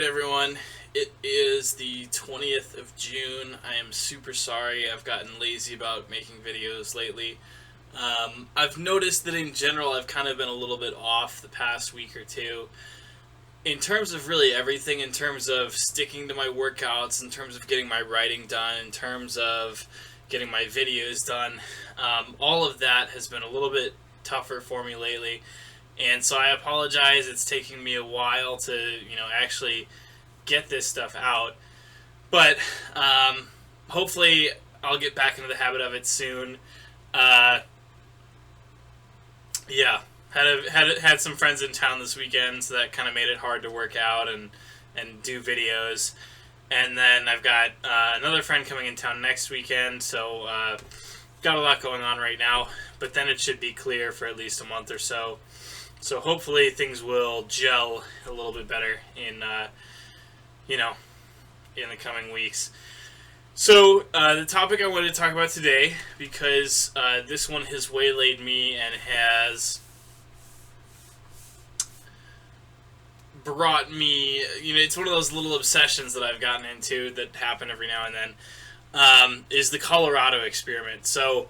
everyone? It is the 20th of June. I am super sorry. I've gotten lazy about making videos lately. I've noticed that in general I've kind of been a little bit off the past week or two. In terms of really everything, in terms of sticking to my workouts, in terms of getting my writing done, in terms of getting my videos done, all of that has been a little bit tougher for me lately. And so I apologize. It's taking me a while to, actually get this stuff out. But hopefully I'll get back into the habit of it soon. Yeah, had some friends in town this weekend, so that kind of made it hard to work out and do videos. And then I've got another friend coming in town next weekend, so got a lot going on right now. But then it should be clear for at least a month or so. So hopefully things will gel a little bit better in in the coming weeks. So the topic I wanted to talk about today, because this one has waylaid me and has brought me, it's one of those little obsessions that I've gotten into that happen every now and then, is the Colorado experiment. So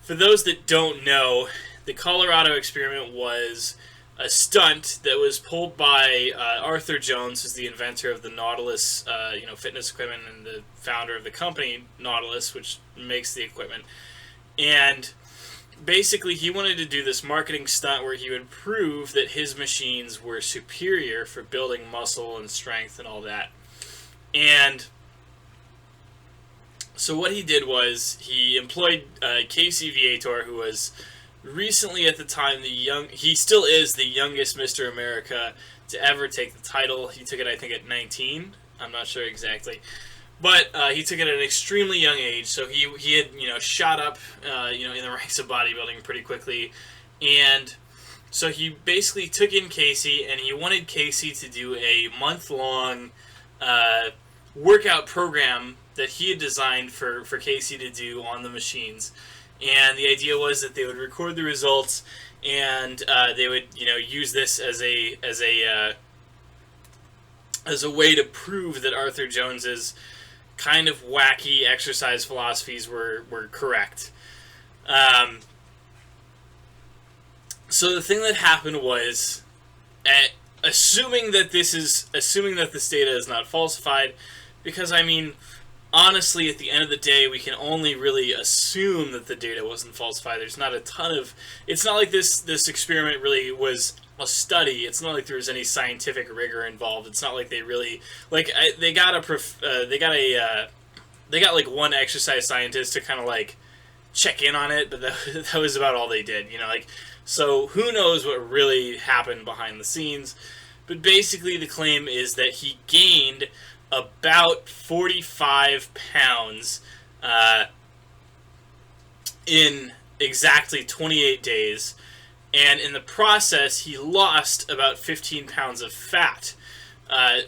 for those that don't know, the Colorado experiment was a stunt that was pulled by Arthur Jones, who's the inventor of the Nautilus, fitness equipment, and the founder of the company Nautilus, which makes the equipment. And basically, he wanted to do this marketing stunt where he would prove that his machines were superior for building muscle and strength and all that. And so what he did was he employed Casey Viator, who was recently at the time he still is the youngest Mr. America to ever take the title. He took it, I think, at 19. I'm not sure exactly. But he took it at an extremely young age, so he had, shot up, in the ranks of bodybuilding pretty quickly. And so he basically took in Casey, and he wanted Casey to do a month-long workout program that he had designed for Casey to do on the machines. And the idea was that they would record the results, and they would, use this as a way to prove that Arthur Jones's kind of wacky exercise philosophies were correct. So the thing that happened was, assuming that this data is not falsified, because honestly, at the end of the day, we can only really assume that the data wasn't falsified. There's not a ton of... It's not like this experiment really was a study. It's not like there was any scientific rigor involved. It's not like they really... they got one exercise scientist to kind of, check in on it, but that was about all they did, So who knows what really happened behind the scenes. But basically, the claim is that he gained about 45 pounds in exactly 28 days, and in the process he lost about 15 pounds of fat,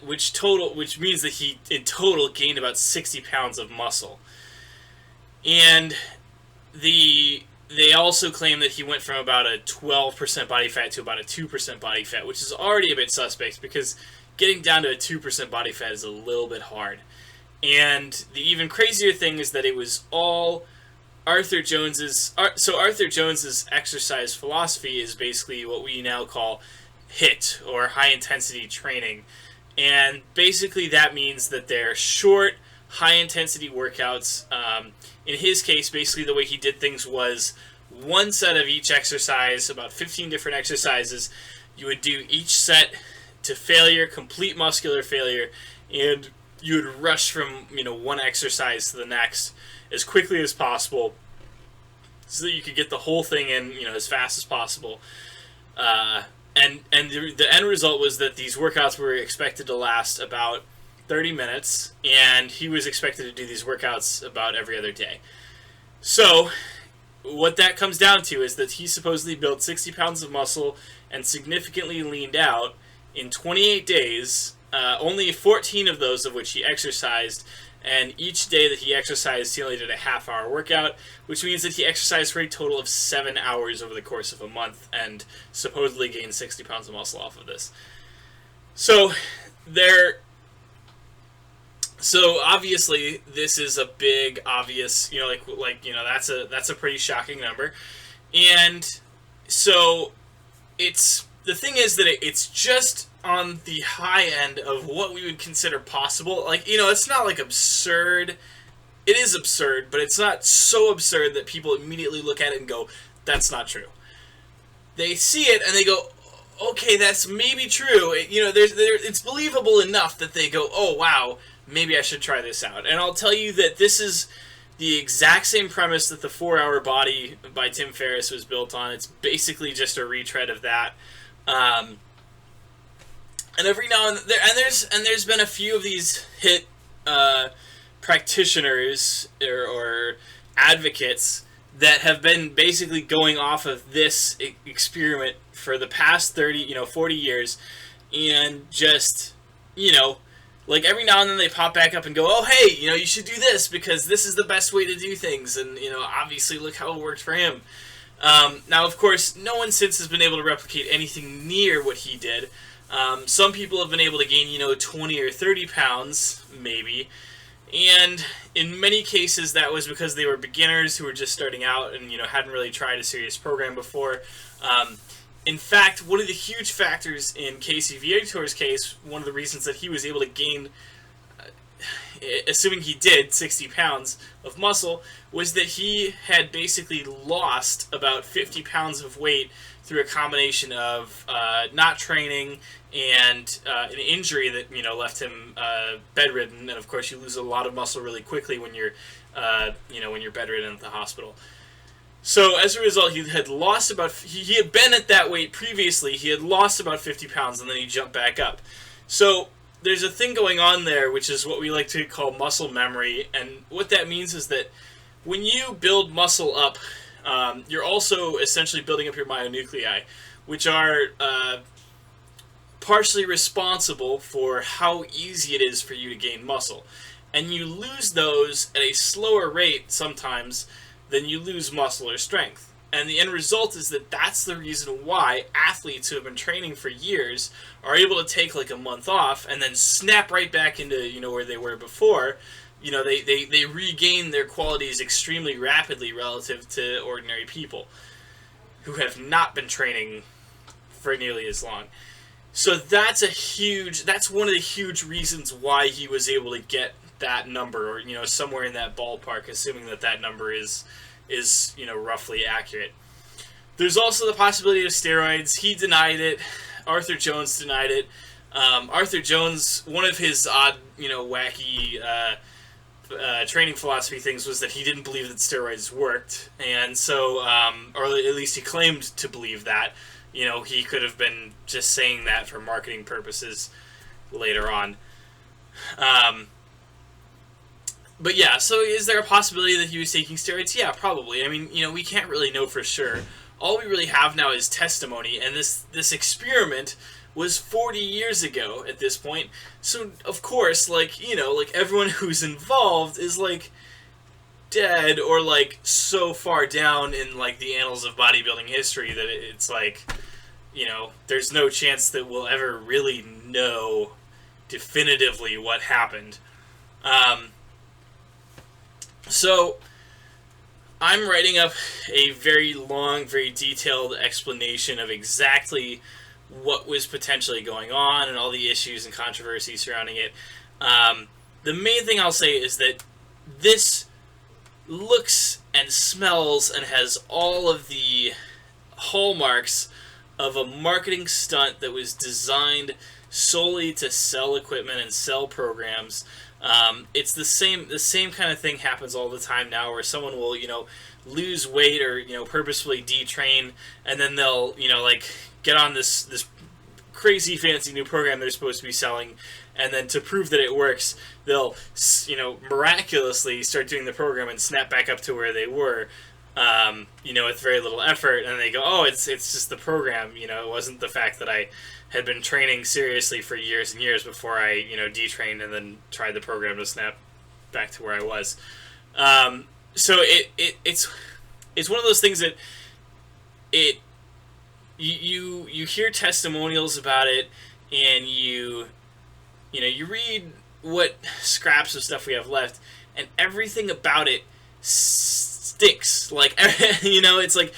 which means that he in total gained about 60 pounds of muscle. And they also claim that he went from about a 12% body fat to about a 2% body fat, which is already a bit suspect because getting down to a 2% body fat is a little bit hard. And the even crazier thing is that it was all Arthur Jones's... So Arthur Jones's exercise philosophy is basically what we now call HIIT, or high-intensity training. And basically that means that they're short, high-intensity workouts. In his case, basically the way he did things was one set of each exercise, about 15 different exercises. You would do each set to failure, complete muscular failure, and you would rush from one exercise to the next as quickly as possible, so that you could get the whole thing in as fast as possible. And the end result was that these workouts were expected to last about 30 minutes, and he was expected to do these workouts about every other day. So what that comes down to is that he supposedly built 60 pounds of muscle and significantly leaned out in 28 days, only 14 of those of which he exercised, and each day that he exercised, he only did a half-hour workout, which means that he exercised for a total of 7 hours over the course of a month, and supposedly gained 60 pounds of muscle off of this. So there So obviously, this is a big, obvious, that's a pretty shocking number, and so the thing is that it's just on the high end of what we would consider possible. Like, it's not like absurd. It is absurd, but it's not so absurd that people immediately look at it and go, "That's not true." They see it and they go, "Okay, that's maybe true." It's believable enough that they go, "Oh wow, maybe I should try this out." And I'll tell you that this is the exact same premise that the 4-Hour Body by Tim Ferriss was built on. It's basically just a retread of that. And every now and there's been a few of these hit practitioners or advocates that have been basically going off of this experiment for the past 40 years, and just, like every now and then they pop back up and go, "Oh, hey, you should do this because this is the best way to do things," and, obviously look how it worked for him. Now, of course, no one since has been able to replicate anything near what he did. Some people have been able to gain, 20 or 30 pounds, maybe. And in many cases, that was because they were beginners who were just starting out and, hadn't really tried a serious program before. In fact, one of the huge factors in Casey Viator's case, one of the reasons that he was able to gain, assuming he did, 60 pounds of muscle, was that he had basically lost about 50 pounds of weight through a combination of not training and an injury that left him bedridden. And of course, you lose a lot of muscle really quickly when you're when you're bedridden at the hospital. So as a result, he had lost he had been at that weight previously. He had lost about 50 pounds, and then he jumped back up. So there's a thing going on there, which is what we like to call muscle memory. And what that means is that when you build muscle up, you're also essentially building up your myonuclei, which are partially responsible for how easy it is for you to gain muscle. And you lose those at a slower rate sometimes than you lose muscle or strength. And the end result is that that's the reason why athletes who have been training for years are able to take like a month off and then snap right back into, where they were before. They regain their qualities extremely rapidly relative to ordinary people who have not been training for nearly as long. So that's one of the huge reasons why he was able to get that number, or, somewhere in that ballpark, assuming that number is roughly accurate. There's also the possibility of steroids. He denied it. Arthur Jones denied it. Arthur Jones, one of his odd, wacky training philosophy things was that he didn't believe that steroids worked, and so, or at least he claimed to believe that. He could have been just saying that for marketing purposes later on. But yeah, so is there a possibility that he was taking steroids? Yeah, probably. I mean, we can't really know for sure. All we really have now is testimony, and this experiment was 40 years ago at this point. So, of course, like everyone who's involved is, dead or, so far down in, the annals of bodybuilding history that it's, there's no chance that we'll ever really know definitively what happened. So, I'm writing up a very long, very detailed explanation of exactly what was potentially going on and all the issues and controversy surrounding it. The main thing I'll say is that this looks and smells and has all of the hallmarks of a marketing stunt that was designed solely to sell equipment and sell programs. It's the same kind of thing happens all the time now, where someone will, lose weight or, purposefully detrain, and then they'll, get on this crazy fancy new program they're supposed to be selling, and then to prove that it works, they'll, miraculously start doing the program and snap back up to where they were, with very little effort, and they go, "Oh, it's just the program, it wasn't the fact that I had been training seriously for years and years before I, detrained and then tried the program to snap back to where I was." So it's one of those things that you hear testimonials about it, and you read what scraps of stuff we have left, and everything about it stinks. Like, it's like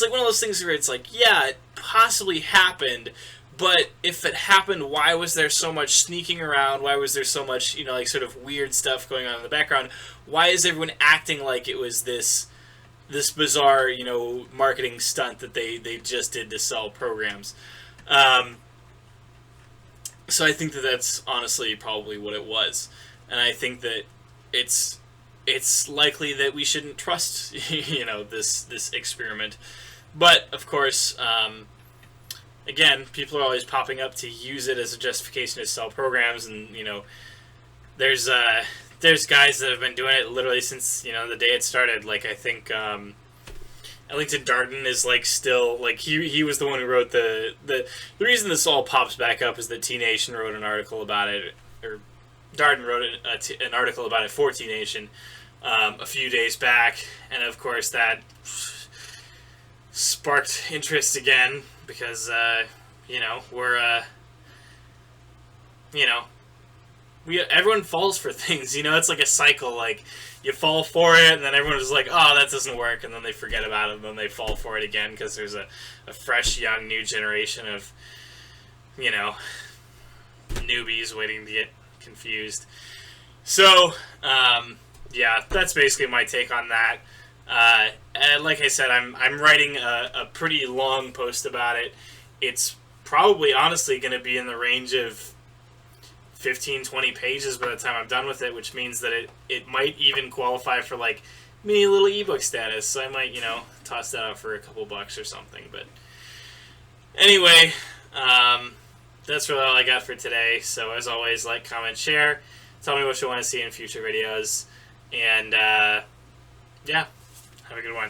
one of those things where it's like, yeah, it possibly happened, but if it happened, why was there so much sneaking around? Why was there so much, like, sort of weird stuff going on in the background? Why is everyone acting like it was this bizarre, marketing stunt that they just did to sell programs? So I think that that's honestly probably what it was, and I think that it's likely that we shouldn't trust this experiment. But of course, again, people are always popping up to use it as a justification to sell programs, and there's guys that have been doing it literally since the day it started. Like, I think Ellington Darden is like still like he was the one who wrote the reason this all pops back up is that T Nation wrote an article about it, or Darden wrote an article about it for T Nation a few days back, and of course that sparked interest again because we're everyone falls for things. It's like a cycle. Like, you fall for it, and then everyone is like, oh, that doesn't work, and then they forget about it, and then they fall for it again because there's a fresh, young, new generation of, newbies waiting to get confused. So, yeah, that's basically my take on that. And like I said, I'm writing a pretty long post about it. It's probably, honestly, going to be in the range of 15-20 pages by the time I'm done with it, which means that it might even qualify for like mini little ebook status. So I might toss that out for a couple bucks or something. But anyway, that's really all I got for today. So as always, like, comment, share, tell me what you want to see in future videos, and yeah, have a good one.